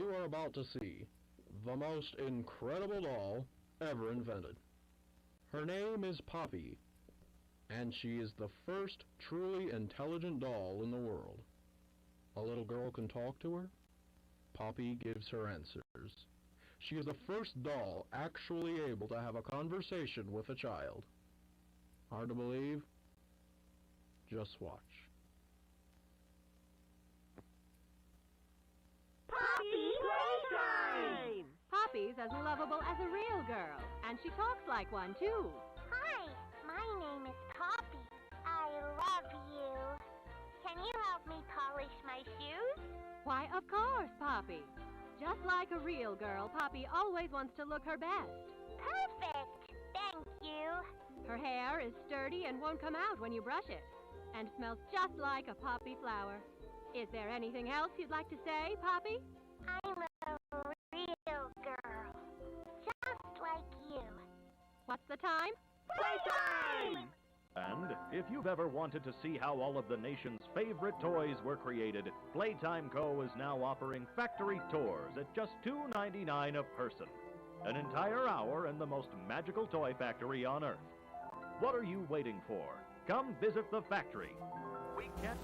You are about to see the most incredible doll ever invented. Her name is Poppy, and she is the first truly intelligent doll in the world. A little girl can talk to her. Poppy gives her answers. She is the first doll actually able to have a conversation with a child. Hard to believe? Just watch. Poppy playtime! Poppy's as lovable as a real girl, and she talks like one, too. Hi, my name is Poppy. I love you. Can you help me polish my shoes? Why, of course, Poppy. Just like a real girl, Poppy always wants to look her best. Perfect. Thank you. Her hair is sturdy and won't come out when you brush it, and smells just like a poppy flower. Is there anything else you'd like to say, Poppy? I'm a real girl. Just like you. What's the time? Playtime! And if you've ever wanted to see how all of the nation's favorite toys were created, Playtime Co. is now offering factory tours at just $2.99 a person. An entire hour in the most magical toy factory on Earth. What are you waiting for? Come visit the factory. We can't...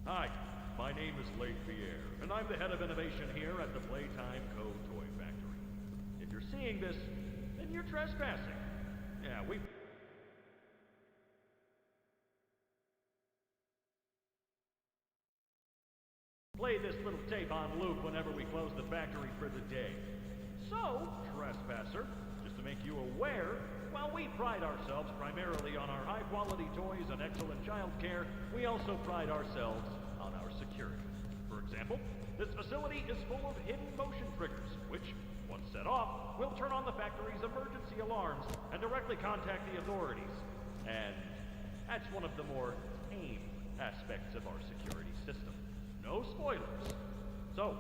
Hi, my name is Leif Pierre, and I'm the head of innovation here at the Playtime Co. Toy Factory. If you're seeing this, then you're trespassing. Yeah, we play this little tape on loop whenever we close the factory for the day. So, trespasser, just to make you aware, while we pride ourselves primarily on our high-quality toys and excellent child care, we also pride ourselves on our security. For example, this facility is full of hidden motion triggers, which, once set off, will turn on the factory's emergency alarms and directly contact the authorities. And that's one of the more tame aspects of our security system. No spoilers. So,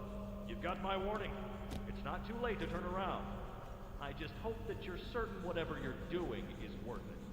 you've got my warning. It's not too late to turn around. I just hope that you're certain whatever you're doing is worth it.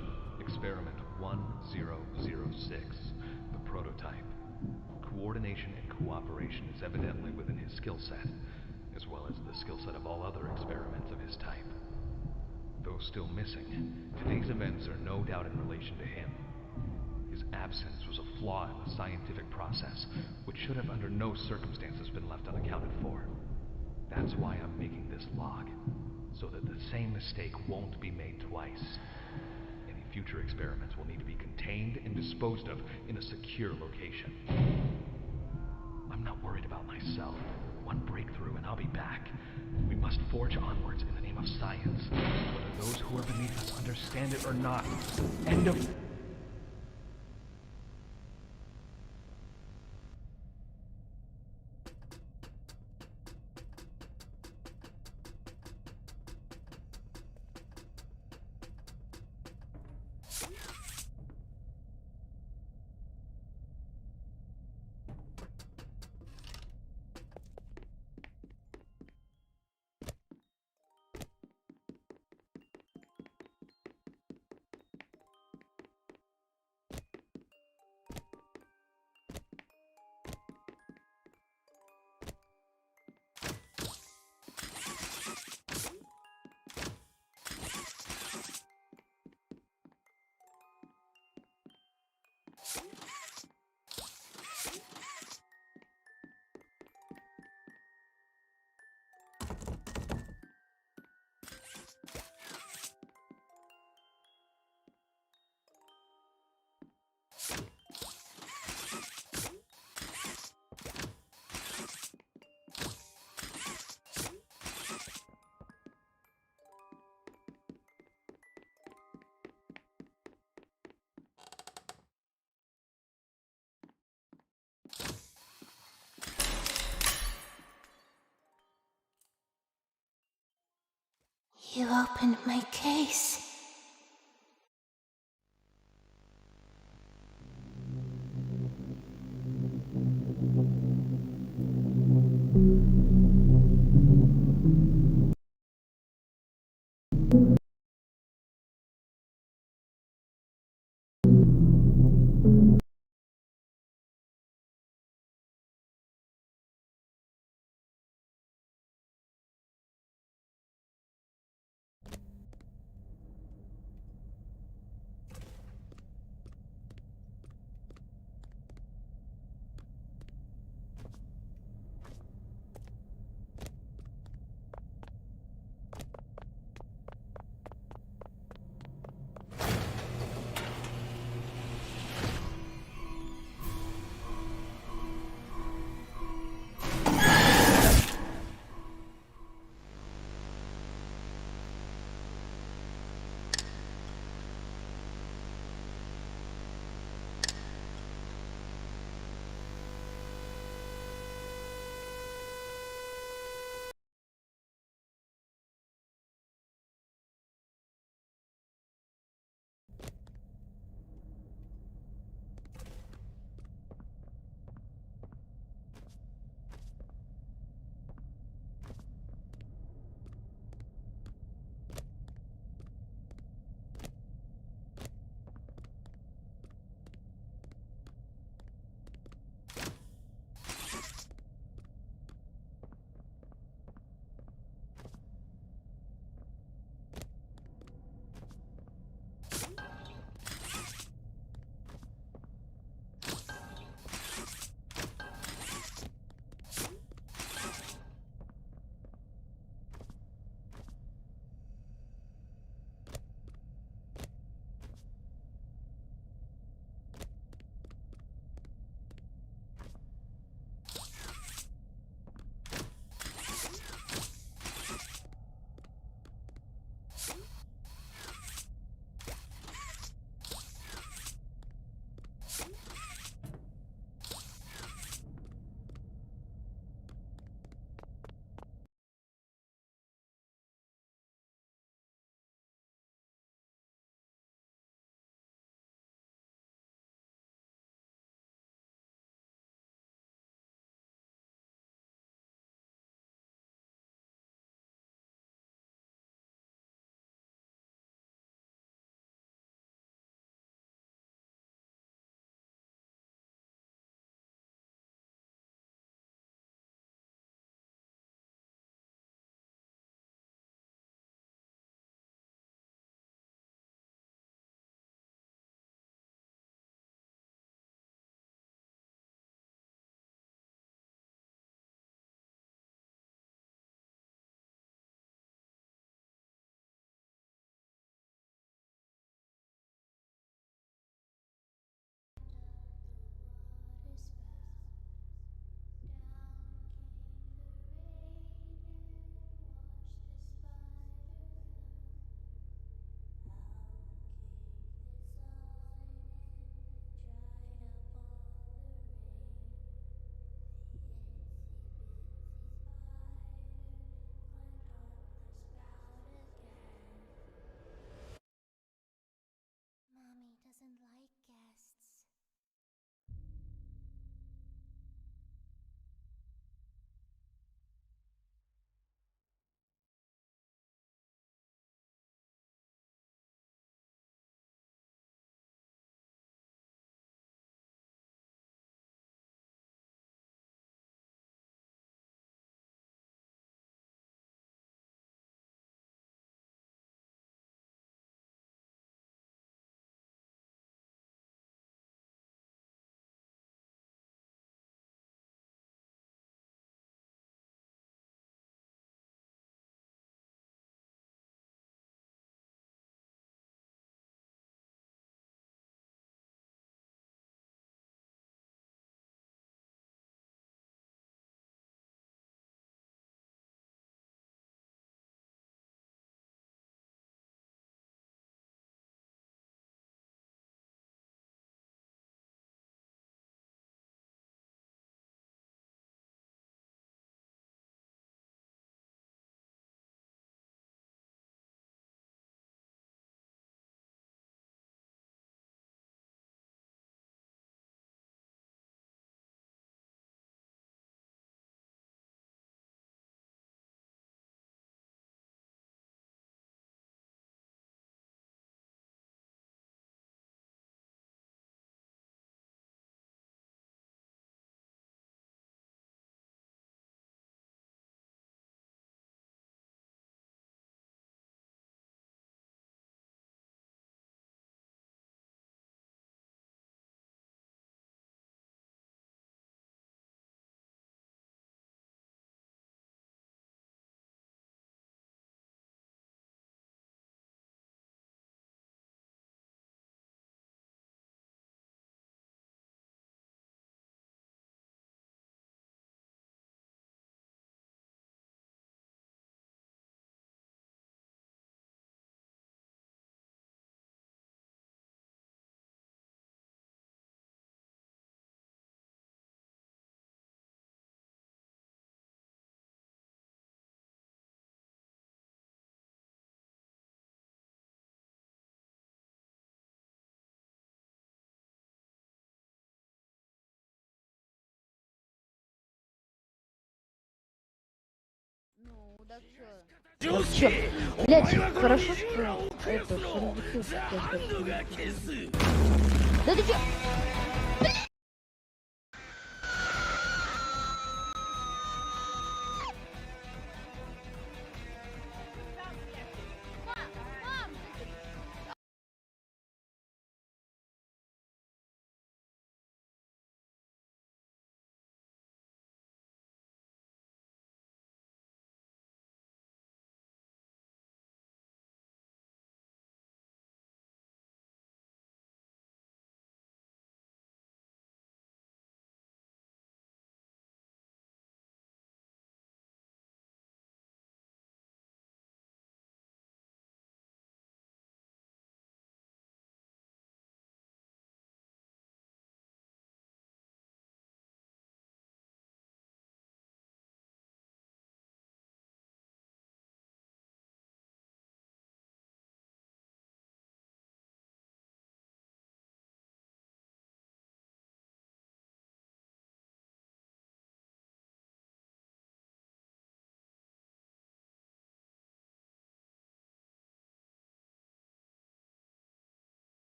Attention, Experiment 1006, the prototype. Coordination and cooperation is evidently within his skill set, as well as the skill set of all other experiments of his type. Though still missing, today's events are no doubt in relation to him. His absence was a flaw in the scientific process, which should have under no circumstances been left unaccounted for. That's why I'm making this log, so that the same mistake won't be made twice. Any future experiments will need to be contained and disposed of in a secure location. I'm not worried about myself. One breakthrough and I'll be back. We must forge onwards in the name of science, whether those who are beneath us understand it or not. End of... You opened my case. Так, всё. Блять, хорошо, что это разлетелся. Да ты чё?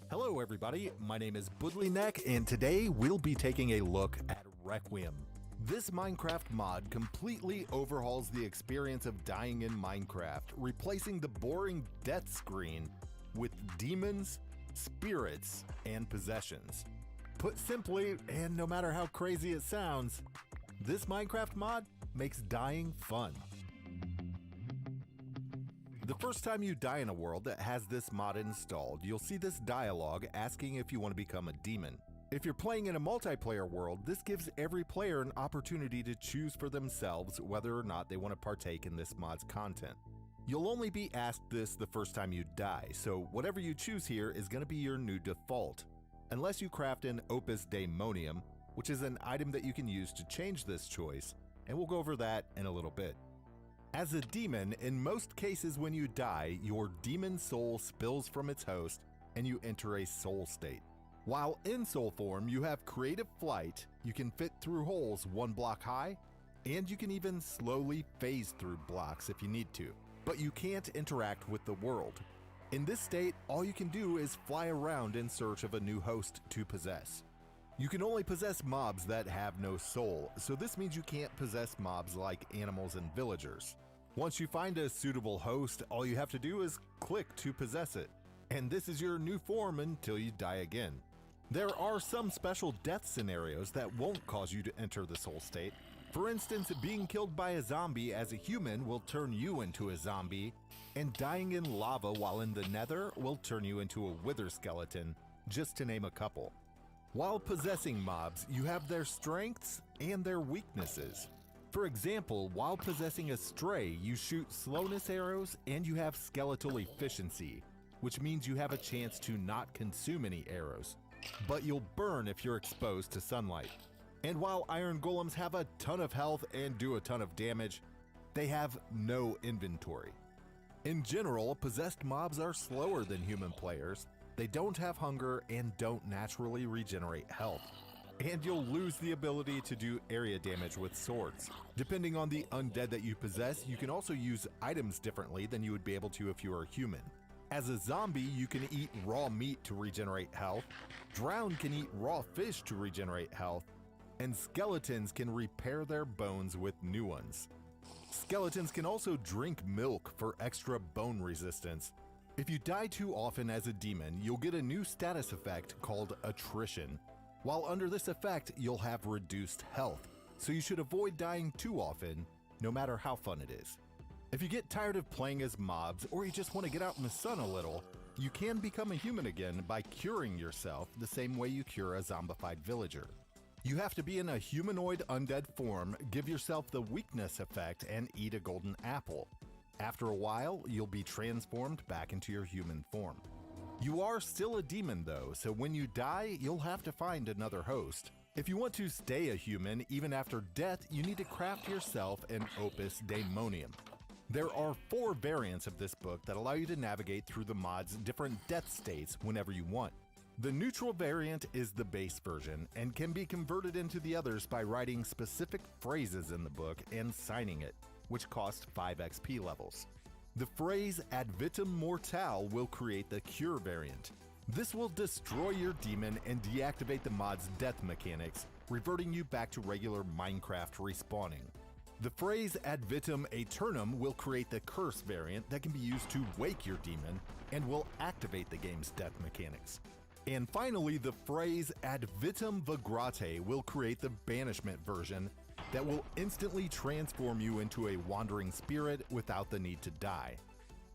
Hello everybody, my name is Budleyneck, and today we'll be taking a look at Requiem. This Minecraft mod completely overhauls the experience of dying in Minecraft, replacing the boring death screen with demons, spirits, and possessions. Put simply, and no matter how crazy it sounds, this Minecraft mod makes dying fun. The first time you die in a world that has this mod installed, you'll see this dialogue asking if you want to become a demon. If you're playing in a multiplayer world, this gives every player an opportunity to choose for themselves whether or not they want to partake in this mod's content. You'll only be asked this the first time you die, so whatever you choose here is going to be your new default. Unless you craft an Opus Daemonium, which is an item that you can use to change this choice, and we'll go over that in a little bit. As a demon, in most cases when you die, your demon soul spills from its host and you enter a soul state. While in soul form, you have creative flight, you can fit through holes 1 block high, and you can even slowly phase through blocks if you need to. But you can't interact with the world. In this state, all you can do is fly around in search of a new host to possess. You can only possess mobs that have no soul, so this means you can't possess mobs like animals and villagers. Once you find a suitable host, all you have to do is click to possess it. And this is your new form until you die again. There are some special death scenarios that won't cause you to enter the soul state. For instance, being killed by a zombie as a human will turn you into a zombie, and dying in lava while in the nether will turn you into a wither skeleton, just to name a couple. While possessing mobs, you have their strengths and their weaknesses. For example, while possessing a stray, you shoot slowness arrows and you have skeletal efficiency, which means you have a chance to not consume any arrows, but you'll burn if you're exposed to sunlight. And while iron golems have a ton of health and do a ton of damage, they have no inventory. In general, possessed mobs are slower than human players, they don't have hunger and don't naturally regenerate health. And you'll lose the ability to do area damage with swords. Depending on the undead that you possess, you can also use items differently than you would be able to if you were human. As a zombie, you can eat raw meat to regenerate health, drowned can eat raw fish to regenerate health, and skeletons can repair their bones with new ones. Skeletons can also drink milk for extra bone resistance. If you die too often as a demon, you'll get a new status effect called attrition. While under this effect, you'll have reduced health, so you should avoid dying too often, no matter how fun it is. If you get tired of playing as mobs, or you just want to get out in the sun a little, you can become a human again by curing yourself the same way you cure a zombified villager. You have to be in a humanoid undead form, give yourself the weakness effect, and eat a golden apple. After a while, you'll be transformed back into your human form. You are still a demon though, so when you die, you'll have to find another host. If you want to stay a human even after death, you need to craft yourself an opus daemonium. There are 4 variants of this book that allow you to navigate through the mod's different death states whenever you want. The neutral variant is the base version and can be converted into the others by writing specific phrases in the book and signing it, which cost 5 XP levels. The phrase ad vitam mortal will create the cure variant. This will destroy your demon and deactivate the mod's death mechanics, reverting you back to regular Minecraft respawning. The phrase ad vitam aeternum will create the curse variant that can be used to wake your demon and will activate the game's death mechanics. And finally, the phrase ad vitam vigrate will create the banishment version that will instantly transform you into a wandering spirit without the need to die.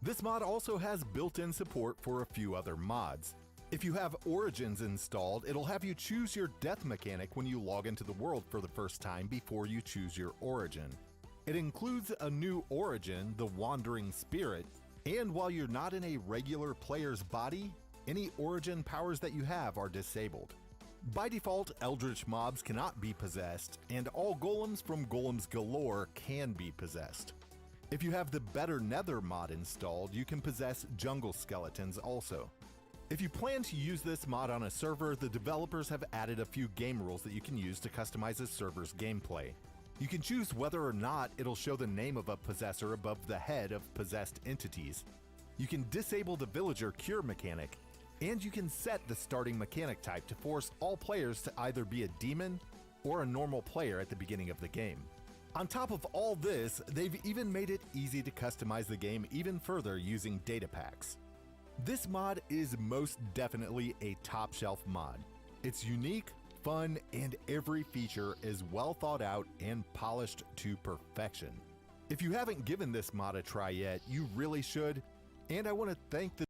This mod also has built-in support for a few other mods. If you have Origins installed, it'll have you choose your death mechanic when you log into the world for the first time before you choose your origin. It includes a new origin, the Wandering Spirit, and while you're not in a regular player's body, any origin powers that you have are disabled. By default, Eldritch mobs cannot be possessed, and all golems from Golems Galore can be possessed. If you have the Better Nether mod installed, you can possess jungle skeletons also. If you plan to use this mod on a server, the developers have added a few game rules that you can use to customize a server's gameplay. You can choose whether or not it'll show the name of a possessor above the head of possessed entities. You can disable the villager cure mechanic, and you can set the starting mechanic type to force all players to either be a demon or a normal player at the beginning of the game. On top of all this, they've even made it easy to customize the game even further using data packs. This mod is most definitely a top shelf mod. It's unique, fun, and every feature is well thought out and polished to perfection. If you haven't given this mod a try yet, you really should, and I want to thank the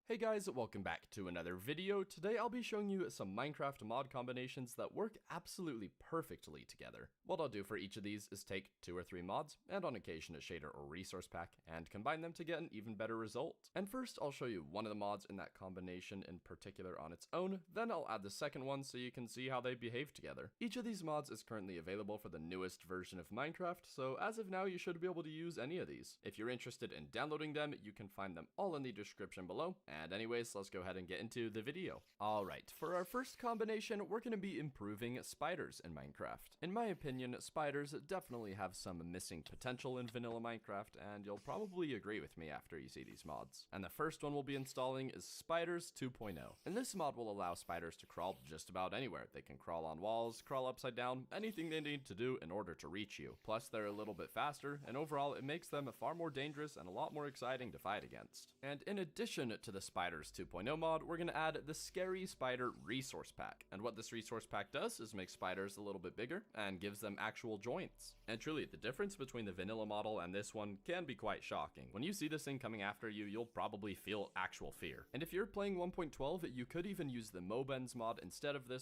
Hey guys, welcome back to another video. Today I'll be showing you some Minecraft mod combinations that work absolutely perfectly together. What I'll do for each of these is take 2 or 3 mods, and on occasion a shader or resource pack, and combine them to get an even better result. And first I'll show you one of the mods in that combination in particular on its own, then I'll add the second one so you can see how they behave together. Each of these mods is currently available for the newest version of Minecraft, so as of now you should be able to use any of these. If you're interested in downloading them, you can find them all in the description below. And anyways, let's go ahead and get into the video. Alright, for our first combination, we're going to be improving spiders in Minecraft. In my opinion, spiders definitely have some missing potential in vanilla Minecraft, and you'll probably agree with me after you see these mods. And the first one we'll be installing is Spiders 2.0. And this mod will allow spiders to crawl just about anywhere. They can crawl on walls, crawl upside down, anything they need to do in order to reach you. Plus, they're a little bit faster, and overall it makes them far more dangerous and a lot more exciting to fight against. And in addition to the Spiders 2.0 mod, we're going to add the Scary Spider Resource Pack. And what this resource pack does is make spiders a little bit bigger and gives them actual joints. And truly, the difference between the vanilla model and this one can be quite shocking. When you see this thing coming after you, you'll probably feel actual fear. And if you're playing 1.12, you could even use the Mobens mod instead of this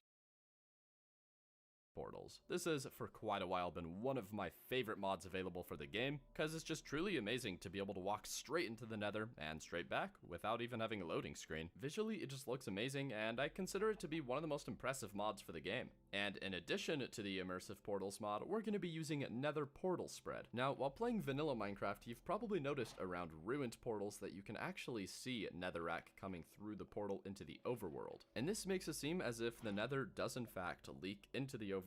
portals. This has for quite a while been one of my favorite mods available for the game, because it's just truly amazing to be able to walk straight into the nether and straight back without even having a loading screen. Visually it just looks amazing, and I consider it to be one of the most impressive mods for the game. And in addition to the immersive portals mod, we're going to be using nether portal spread. Now, while playing vanilla Minecraft, you've probably noticed around ruined portals that you can actually see netherrack coming through the portal into the overworld. And this makes it seem as if the nether does in fact leak into the overworld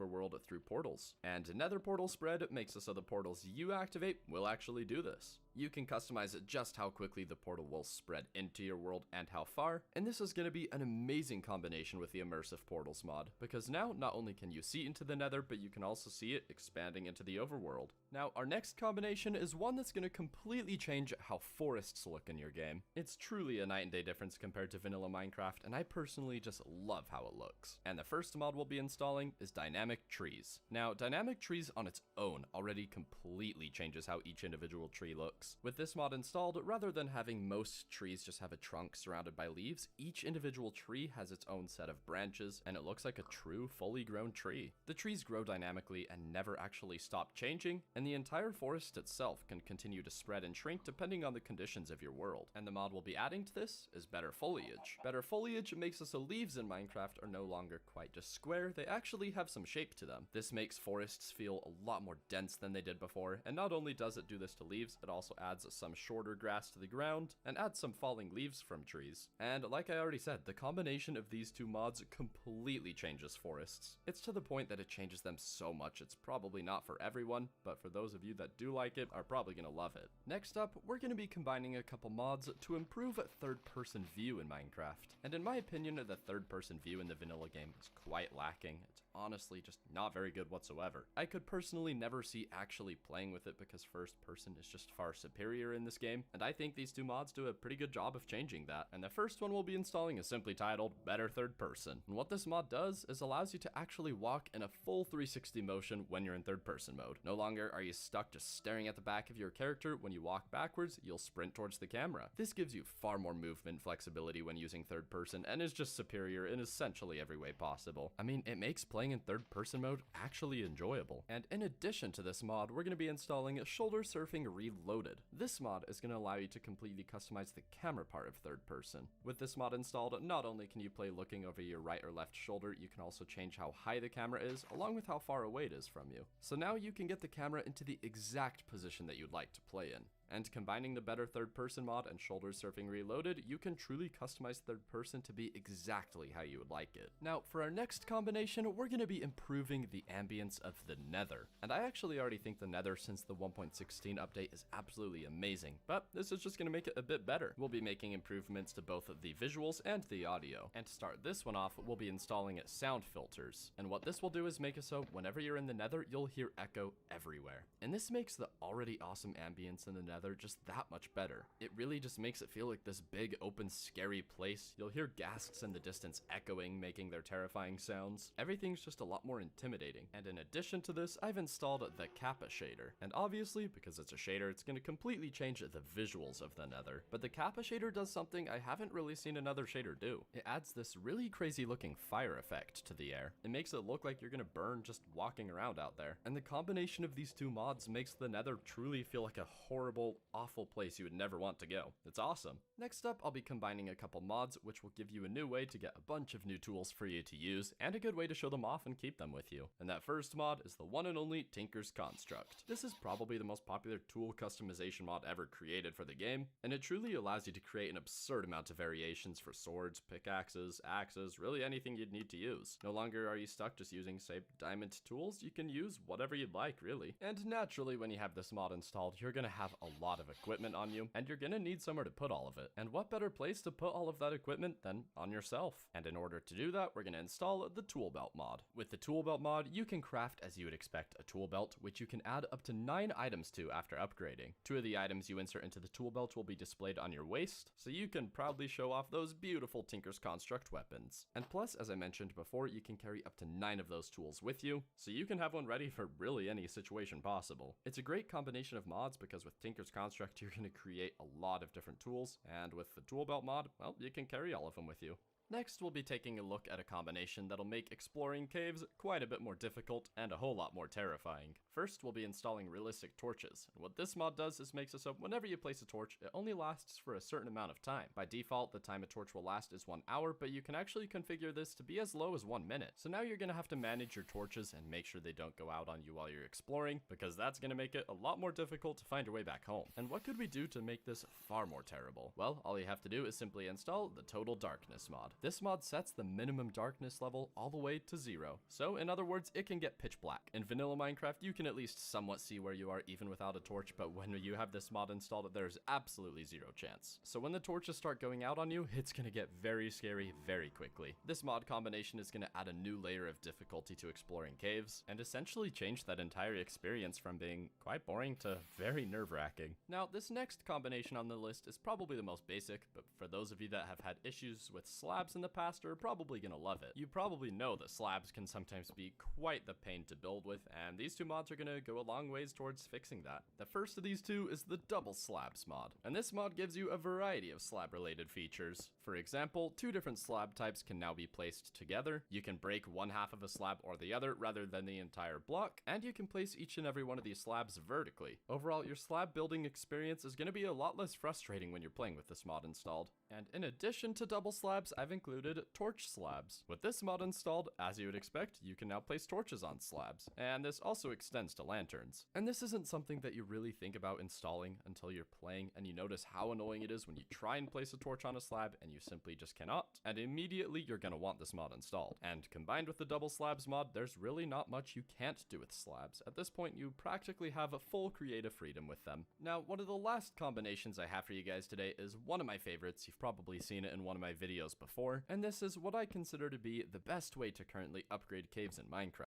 through portals. And nether portal spread makes it so the portals you activate will actually do this. You can customize it just how quickly the portal will spread into your world and how far, and this is going to be an amazing combination with the immersive portals mod, because now not only can you see into the nether, but you can also see it expanding into the overworld. Now, our next combination is one that's going to completely change how forests look in your game. It's truly a night and day difference compared to vanilla Minecraft, and I personally just love how it looks. And the first mod we'll be installing is Dynamic Trees. Now, Dynamic Trees on its own already completely changes how each individual tree looks. trunks. With this mod installed, rather than having most trees just have a trunk surrounded by leaves, each individual tree has its own set of branches, and it looks like a true, fully grown tree. The trees grow dynamically and never actually stop changing, and the entire forest itself can continue to spread and shrink depending on the conditions of your world. And the mod we'll be adding to this is better foliage. Better foliage makes it so leaves in Minecraft are no longer quite just square, they actually have some shape to them. This makes forests feel a lot more dense than they did before, and not only does it do this to leaves, it also adds some shorter grass to the ground, and adds some falling leaves from trees. And like I already said, the combination of these two mods completely changes forests. It's to the point that it changes them so much it's probably not for everyone, but for those of you that do like it are probably gonna love it. Next up, we're gonna be combining a couple mods to improve third-person view in Minecraft. And in my opinion, the third-person view in the vanilla game is quite lacking. It's honestly just not very good whatsoever. I could personally never see actually playing with it because first person is just far superior in this game, and I think these two mods do a pretty good job of changing that. And the first one we'll be installing is simply titled Better Third Person. And what this mod does is allows you to actually walk in a full 360 motion when you're in third person mode. No longer are you stuck just staring at the back of your character. When you walk backwards, you'll sprint towards the camera. This gives you far more movement flexibility when using third person and is just superior in essentially every way possible. I mean, it makes playing in third person mode actually enjoyable. And in addition to this mod, we're going to be installing Shoulder Surfing Reloaded. This mod is going to allow you to completely customize the camera part of third person. With this mod installed, not only can you play looking over your right or left shoulder, you can also change how high the camera is, along with how far away it is from you. So now you can get the camera into the exact position that you'd like to play in. And combining the Better Third Person mod and Shoulder Surfing Reloaded, you can truly customize third person to be exactly how you would like it. Now, for our next combination, we're going to be improving the ambience of the Nether. And I actually already think the Nether since the 1.16 update is absolutely amazing, but this is just going to make it a bit better. We'll be making improvements to both the visuals and the audio. And to start this one off, we'll be installing sound filters. And what this will do is make it so whenever you're in the Nether, you'll hear echo everywhere. And this makes the already awesome ambience in the Nether just that much better. It really just makes it feel like this big, open, scary place. You'll hear ghasts in the distance echoing, making their terrifying sounds. Everything's just a lot more intimidating. And in addition to this, I've installed the Kappa shader. And obviously, because it's a shader, it's going to completely change the visuals of the Nether. But the Kappa shader does something I haven't really seen another shader do. It adds this really crazy looking fire effect to the air. It makes it look like you're going to burn just walking around out there. And the combination of these two mods makes the Nether truly feel like a horrible, awful place you would never want to go. It's awesome. Next up, I'll be combining a couple mods, which will give you a new way to get a bunch of new tools for you to use, and a good way to show them off and keep them with you. And that first mod is the one and only Tinker's Construct. This is probably the most popular tool customization mod ever created for the game, and it truly allows you to create an absurd amount of variations for swords, pickaxes, axes, really anything you'd need to use. No longer are you stuck just using, say, diamond tools. You can use whatever you'd like, really. And naturally, when you have this mod installed, you're gonna have a lot of equipment on you, and you're gonna need somewhere to put all of it. And what better place to put all of that equipment than on yourself? And in order to do that, we're gonna install the Tool Belt mod. With the Tool Belt mod, you can craft as you would expect a tool belt, which you can add up to 9 items to after upgrading. 2 of the items you insert into the tool belt will be displayed on your waist, so you can proudly show off those beautiful Tinker's Construct weapons. And plus, as I mentioned before, you can carry up to 9 of those tools with you, so you can have one ready for really any situation possible. It's a great combination of mods because with Tinker's Construct, you're going to create a lot of different tools, and with the Tool Belt mod, well, you can carry all of them with you. Next, we'll be taking a look at a combination that'll make exploring caves quite a bit more difficult and a whole lot more terrifying. First, we'll be installing realistic torches. And what this mod does is makes it so whenever you place a torch, it only lasts for a certain amount of time. By default, the time a torch will last is 1 hour, but you can actually configure this to be as low as 1 minute. So now you're gonna have to manage your torches and make sure they don't go out on you while you're exploring, because that's gonna make it a lot more difficult to find your way back home. And what could we do to make this far more terrible? Well, all you have to do is simply install the Total Darkness mod. This mod sets the minimum darkness level all the way to 0. So in other words, it can get pitch black. In vanilla Minecraft, you can at least somewhat see where you are even without a torch, but when you have this mod installed, there's absolutely 0 chance. So when the torches start going out on you, it's gonna get very scary very quickly. This mod combination is gonna add a new layer of difficulty to exploring caves, and essentially change that entire experience from being quite boring to very nerve-wracking. Now, this next combination on the list is probably the most basic, but for those of you that have had issues with slabs slabs in the past are probably gonna love it. You probably know that slabs can sometimes be quite the pain to build with, and these two mods are gonna go a long ways towards fixing that. The first of these two is the double slabs mod, and this mod gives you a variety of slab related features. For example, two different slab types can now be placed together. You can break one half of a slab or the other rather than the entire block, and you can place each and every one of these slabs vertically. Overall, your slab building experience is going to be a lot less frustrating when you're playing with this mod installed. And in addition to double slabs, I've included torch slabs. With this mod installed, as you would expect, you can now place torches on slabs, and this also extends to lanterns. And this isn't something that you really think about installing until you're playing and you notice how annoying it is when you try and place a torch on a slab and you simply just cannot, and immediately you're going to want this mod installed. And combined with the double slabs mod, there's really not much you can't do with slabs. At this point, you practically have a full creative freedom with them. Now, one of the last combinations I have for you guys today is one of my favorites. You've probably seen it in one of my videos before, and this is what I consider to be the best way to currently upgrade caves in Minecraft.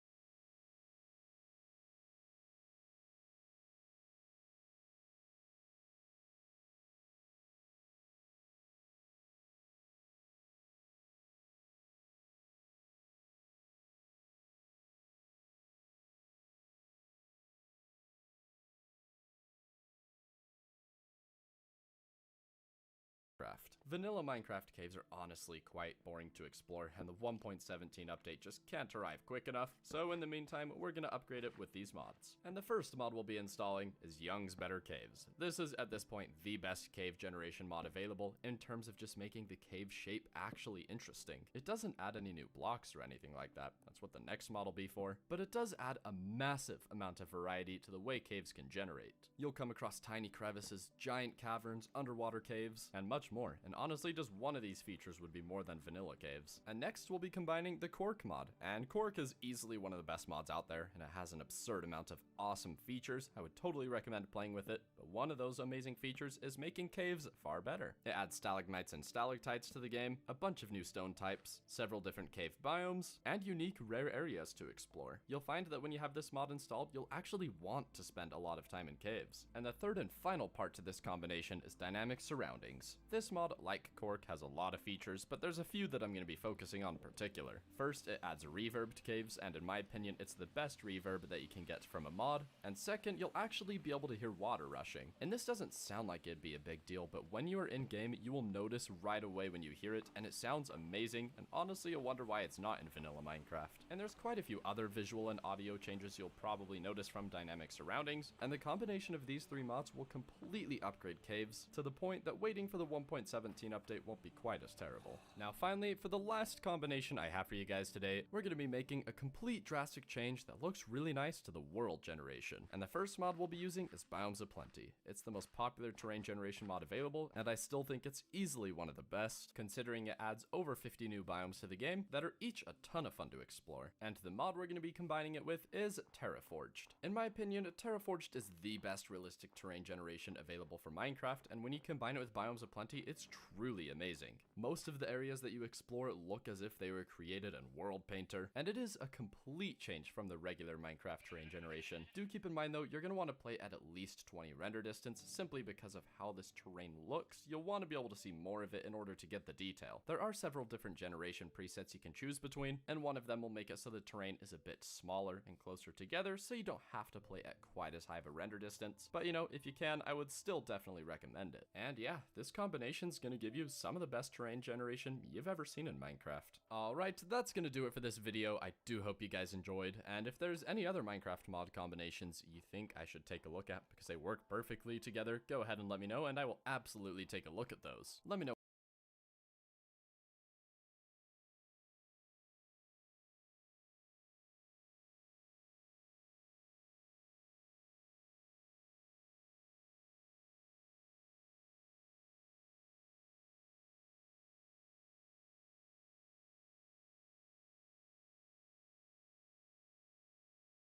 Vanilla Minecraft caves are honestly quite boring to explore, and the 1.17 update just can't arrive quick enough, so in the meantime, we're gonna upgrade it with these mods. And the first mod we'll be installing is Young's Better Caves. This is, at this point, the best cave generation mod available in terms of just making the cave shape actually interesting. It doesn't add any new blocks or anything like that, that's what the next mod will be for, but it does add a massive amount of variety to the way caves can generate. You'll come across tiny crevices, giant caverns, underwater caves, and much more, and honestly, just one of these features would be more than vanilla caves. And next, we'll be combining the Cork mod, and Cork is easily one of the best mods out there, and it has an absurd amount of awesome features. I would totally recommend playing with it, but one of those amazing features is making caves far better. It adds stalagmites and stalactites to the game, a bunch of new stone types, several different cave biomes, and unique rare areas to explore. You'll find that when you have this mod installed, you'll actually want to spend a lot of time in caves. And the third and final part to this combination is dynamic surroundings. This mod, like Cork, has a lot of features, but there's a few that I'm going to be focusing on in particular. First, it adds reverb to caves, and in my opinion, it's the best reverb that you can get from a mod. And second, you'll actually be able to hear water rushing. And this doesn't sound like it'd be a big deal, but when you are in game, you will notice right away when you hear it, and it sounds amazing, and honestly, you'll wonder why it's not in vanilla Minecraft. And there's quite a few other visual and audio changes you'll probably notice from dynamic surroundings, and the combination of these three mods will completely upgrade caves to the point that waiting for the 1.17 update won't be quite as terrible. Now finally, for the last combination I have for you guys today, we're going to be making a complete drastic change that looks really nice to the world generation. And the first mod we'll be using is Biomes of Plenty. It's the most popular terrain generation mod available, and I still think it's easily one of the best, considering it adds over 50 new biomes to the game that are each a ton of fun to explore. And the mod we're going to be combining it with is Terraforged. In my opinion, Terraforged is the best realistic terrain generation available for Minecraft, and when you combine it with Biomes of Plenty, it's truly amazing. Most of the areas that you explore look as if they were created in World Painter, and it is a complete change from the regular Minecraft terrain generation. Do keep in mind though, you're going to want to play at least 20 render distance simply because of how this terrain looks. You'll want to be able to see more of it in order to get the detail. There are several different generation presets you can choose between, and one of them will make it so the terrain is a bit smaller and closer together, so you don't have to play at quite as high of a render distance. But you know, if you can, I would still definitely recommend it. And yeah, this combination's going to give you some of the best terrain generation you've ever seen in Minecraft. Alright, that's going to do it for this video. I do hope you guys enjoyed, and if there's any other Minecraft mod combinations you think I should take a look at because they work perfectly together, go ahead and let me know, and I will absolutely take a look at those. Let me know